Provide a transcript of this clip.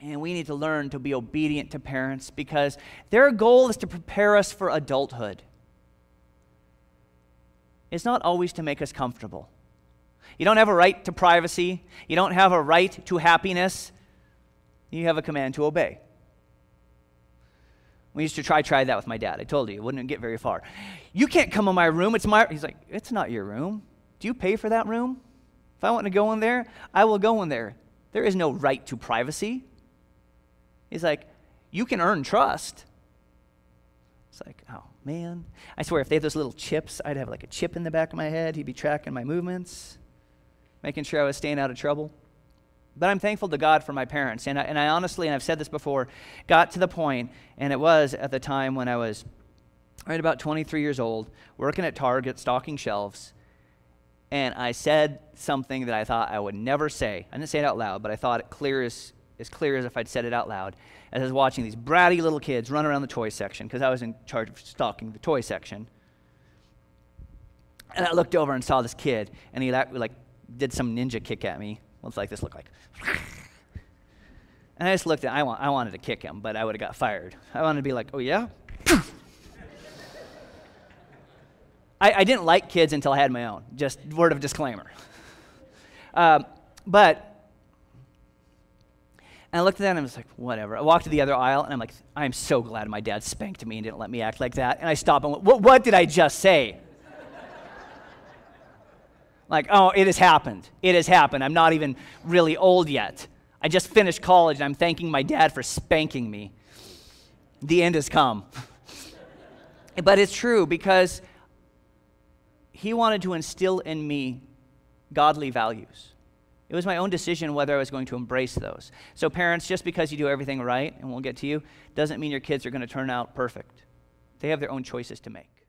And we need to learn to be obedient to parents because their goal is to prepare us for adulthood. It's not always to make us comfortable. You don't have a right to privacy. You don't have a right to happiness. You have a command to obey. We used to try that with my dad. I told you, it wouldn't get very far. You can't come in my room. It's my. He's like, it's not your room. Do you pay for that room? If I want to go in there, I will go in there. There is no right to privacy. He's like, you can earn trust. It's like, oh, man. I swear, if they had those little chips, I'd have like a chip in the back of my head. He'd be tracking my movements, making sure I was staying out of trouble. But I'm thankful to God for my parents. And I honestly, and I've said this before, got to the point, and it was at the time when I was right about 23 years old, working at Target, stocking shelves, and I said something that I thought I would never say. I didn't say it out loud, but I thought it as clear as if I'd said it out loud, as I was watching these bratty little kids run around the toy section, because I was in charge of stocking the toy section. And I looked over and saw this kid, and he like did some ninja kick at me. What's like this look like? And I just looked at I wanted to kick him, but I would have got fired. I wanted to be like, oh yeah? I didn't like kids until I had my own. Just word of disclaimer. But and I looked at that and I was like, whatever. I walked to the other aisle and I'm like, I'm so glad my dad spanked me and didn't let me act like that. And I stopped and went, what did I just say? Like, oh, it has happened. It has happened. I'm not even really old yet. I just finished college and I'm thanking my dad for spanking me. The end has come. But it's true because he wanted to instill in me godly values. It was my own decision whether I was going to embrace those. So parents, just because you do everything right, and we'll get to you, doesn't mean your kids are going to turn out perfect. They have their own choices to make.